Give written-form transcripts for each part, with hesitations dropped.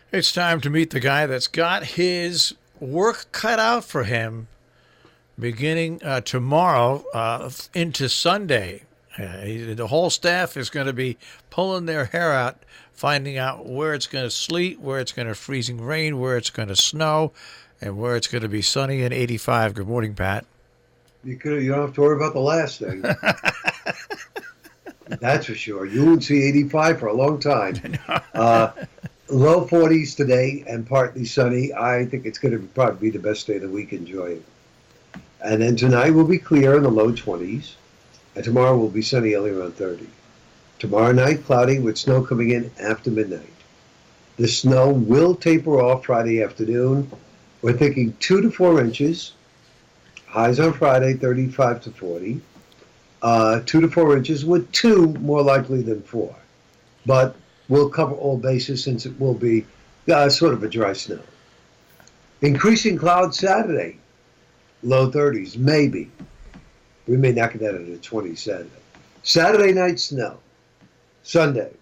It's time to meet the guy that's got his work cut out for him beginning tomorrow into Sunday. The whole staff is going to be pulling their hair out, finding out where it's going to sleet, where it's going to freezing rain, where it's going to snow, and where it's going to be sunny and 85. Good morning, Pat. You don't have to worry about the last thing. That's for sure. You won't see 85 for a long time. Low 40s today and partly sunny. I think it's going to probably be the best day of the week. Enjoy it. And then tonight will be clear in the low 20s. And tomorrow will be sunny only around 30. Tomorrow night, cloudy with snow coming in after midnight. The snow will taper off Friday afternoon. We're thinking 2 to 4 inches. Highs on Friday, 35 to 40. 2 to 4 inches, with 2 more likely than 4. But we'll cover all bases since it will be sort of a dry snow. Increasing clouds Saturday, low 30s, maybe. We may knock that at a 20 Saturday. Saturday night, snow. Sunday,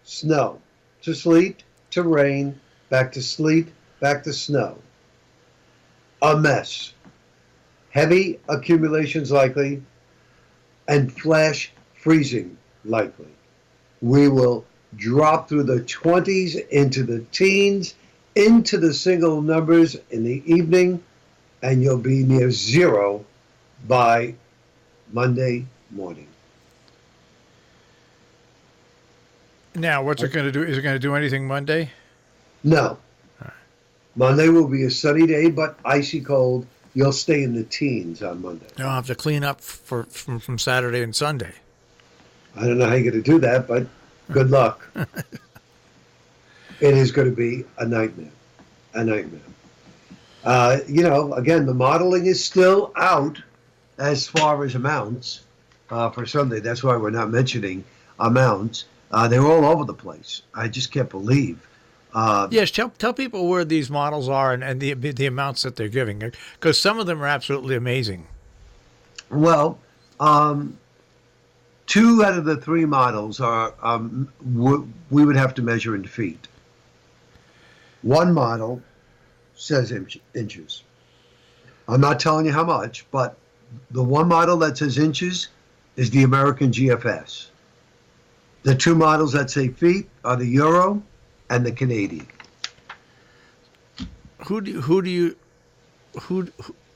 snow to sleet to rain, back to sleet, back to snow. A mess. Heavy accumulations likely, and flash freezing likely. We will drop through the 20s into the teens, into the single numbers in the evening, and you'll be near zero by Monday morning. Now, what's it going to do? Is it going to do anything Monday? No. Monday will be a sunny day, but icy cold. You'll stay in the teens on Monday. You'll have to clean up from Saturday and Sunday. I don't know how you're going to do that, but good luck. It is going to be a nightmare. A nightmare. Again, the modeling is still out as far as amounts for Sunday. That's why we're not mentioning amounts. They're all over the place. I just can't believe. Yes, tell people where these models are and the amounts that they're giving, because some of them are absolutely amazing. Well, 2 out of the 3 models are we would have to measure in feet. One model says inches. I'm not telling you how much, but the one model that says inches is the American GFS. The 2 models that say feet are the Euro and the Canadian. Who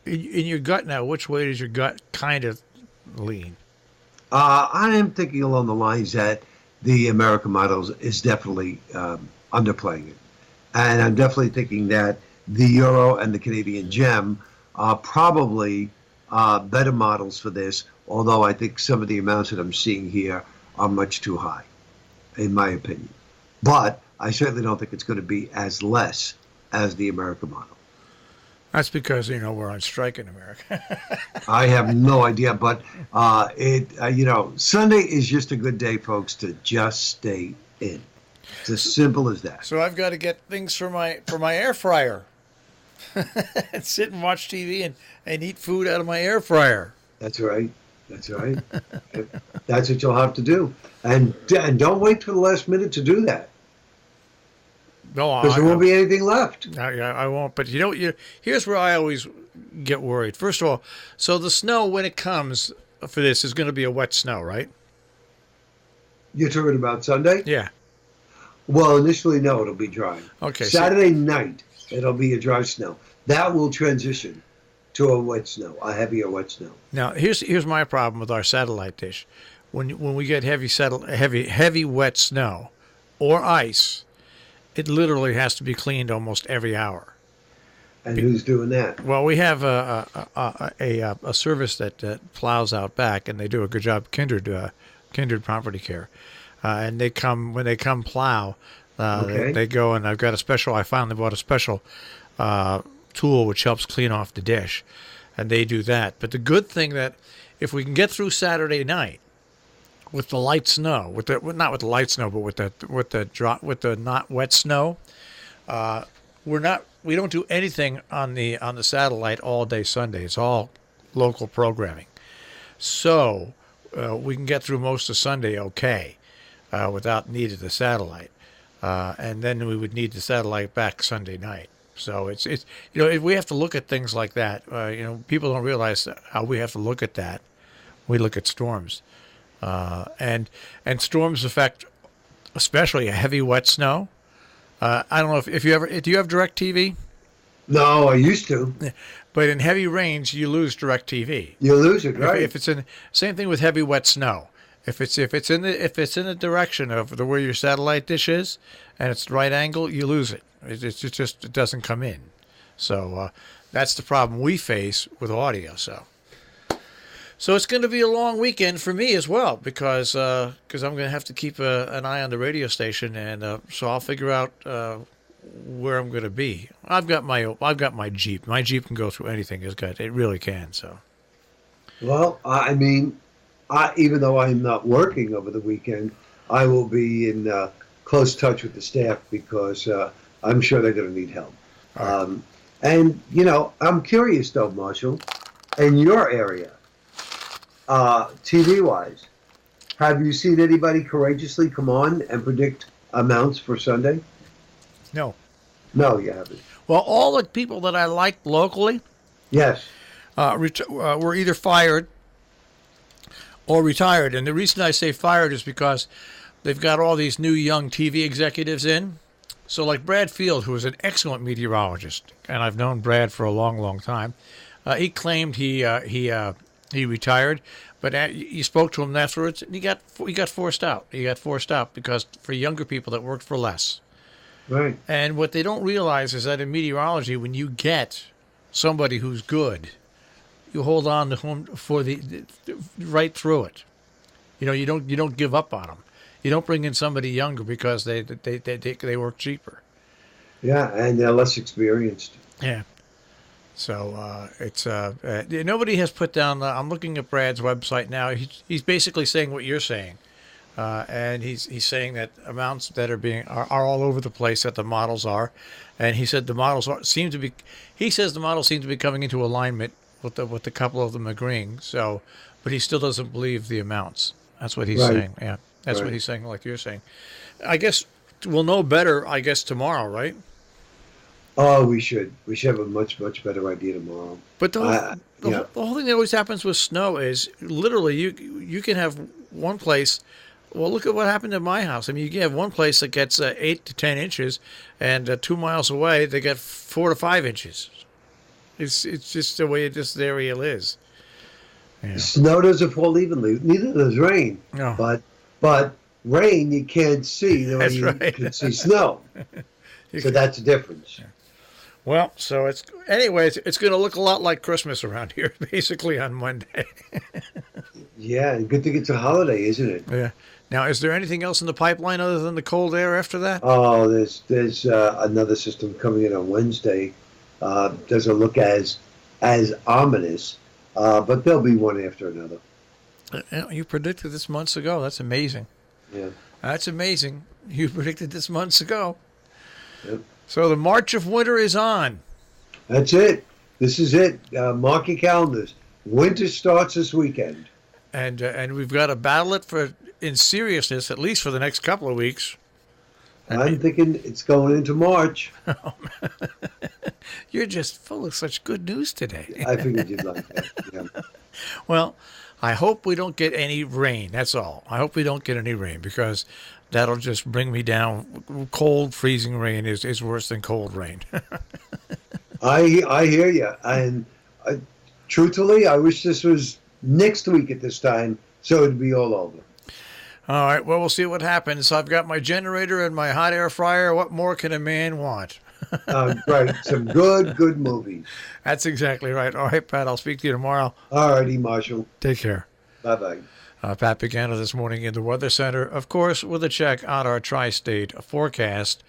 in your gut now? Which way does your gut kind of lean? I am thinking along the lines that the American models is definitely underplaying it, and I'm definitely thinking that the Euro and the Canadian Gem are probably better models for this. Although I think some of the amounts that I'm seeing here are much too high, in my opinion. But I certainly don't think it's going to be as less as the American model. That's because, we're on strike in America. I have no idea, but Sunday is just a good day, folks, to just stay in. It's as simple as that. So I've got to get things for my air fryer. And sit and watch TV and eat food out of my air fryer. That's right. That's right. That's what you'll have to do. And don't wait till the last minute to do that. No, because there won't be anything left. I won't. But here's where I always get worried. First of all, so the snow when it comes for this is going to be a wet snow, right? You're talking about Sunday? Yeah. Well, initially, no, it'll be dry. Okay. Saturday night, it'll be a dry snow. That will transition to a wet snow, a heavier wet snow. Now, here's my problem with our satellite dish. When we get heavy wet snow or ice, it literally has to be cleaned almost every hour. And who's doing that? Well, we have a service that plows out back, and they do a good job. Kindred Property Care, and when they come plow. Okay. They go, and I finally bought a special tool which helps clean off the dish, and they do that. But the good thing that if we can get through Saturday night with the light snow, not with the light snow, but with the not wet snow, we don't do anything on the satellite all day Sunday. It's all local programming, so we can get through most of Sunday okay without need of the satellite. and then we would need the satellite back Sunday night. So it's we have to look at things like that. People don't realize how we have to look at that. We look at storms, and storms affect especially a heavy wet snow. I don't know if you ever do you have DirecTV? No, I used to. But in heavy rains, you lose DirecTV. You lose it, right? If it's in same thing with heavy wet snow. If it's in the direction of where your satellite dish is, and it's the right angle, you lose it. It doesn't come in. So that's the problem we face with audio. So it's going to be a long weekend for me as well because I'm going to have to keep an eye on the radio station, and so I'll figure out where I'm going to be. I've got my Jeep. My Jeep can go through anything. It really can. So. Well, I mean, even though I'm not working over the weekend, I will be in close touch with the staff because I'm sure they're going to need help. Right. And I'm curious though, Marshall, in your area, TV-wise, have you seen anybody courageously come on and predict amounts for Sunday? No. No, you haven't. Well, all the people that I liked locally, yes, were either fired or retired. And the reason I say fired is because they've got all these new young TV executives in. So like Brad Field, who is an excellent meteorologist, and I've known Brad for a long, long time, he claimed he retired, but you spoke to him afterwards, and he got forced out. He got forced out because for younger people that worked for less. Right. And what they don't realize is that in meteorology, when you get somebody who's good, you hold on to him for the right through it. You don't give up on them. You don't bring in somebody younger because they work cheaper. Yeah, and they're less experienced. Yeah. So it's nobody has put down. I'm looking at Brad's website now. He's basically saying what you're saying, and he's saying that amounts that are all over the place that the models are, and he said the models seem to be. He says the models seem to be coming into alignment with a couple of them agreeing. So, but he still doesn't believe the amounts. That's what he's saying. Yeah, that's what he's saying. Like you're saying, I guess we'll know better. I guess tomorrow, right? Oh, we should. We should have a much, much better idea tomorrow. But the whole thing that always happens with snow is literally you can have one place. Well, look at what happened at my house. I mean, you can have one place that gets 8 to 10 inches, and 2 miles away they get 4 to 5 inches. It's just the way this area is. Yeah. Snow doesn't fall evenly. Neither does rain. No. But rain you can't see the way you can see snow. So that's the difference. Yeah. Well, so it's going to look a lot like Christmas around here, basically on Monday. Yeah, and good thing it's a holiday, isn't it? Yeah. Now, is there anything else in the pipeline other than the cold air after that? Oh, there's another system coming in on Wednesday. Doesn't look as ominous, but there'll be one after another. You predicted this months ago. That's amazing. Yeah. That's amazing. You predicted this months ago. Yep. So the March of Winter is on. That's it. This is it. Mark your calendars. Winter starts this weekend. And we've got to battle it in seriousness, at least for the next couple of weeks. I'm thinking it's going into March. You're just full of such good news today. I figured you'd like that. Yeah. Well, I hope we don't get any rain. That's all. I hope we don't get any rain because that'll just bring me down. Cold, freezing rain is worse than cold rain. I hear you. And truthfully, I wish this was next week at this time so it'd be all over. All right. Well, we'll see what happens. I've got my generator and my hot air fryer. What more can a man want? Right. Some good movies. That's exactly right. All right, Pat. I'll speak to you tomorrow. All righty, Marshall. Take care. Bye-bye. Pat Pagano this morning in the Weather Center, of course, with a check on our tri-state forecast.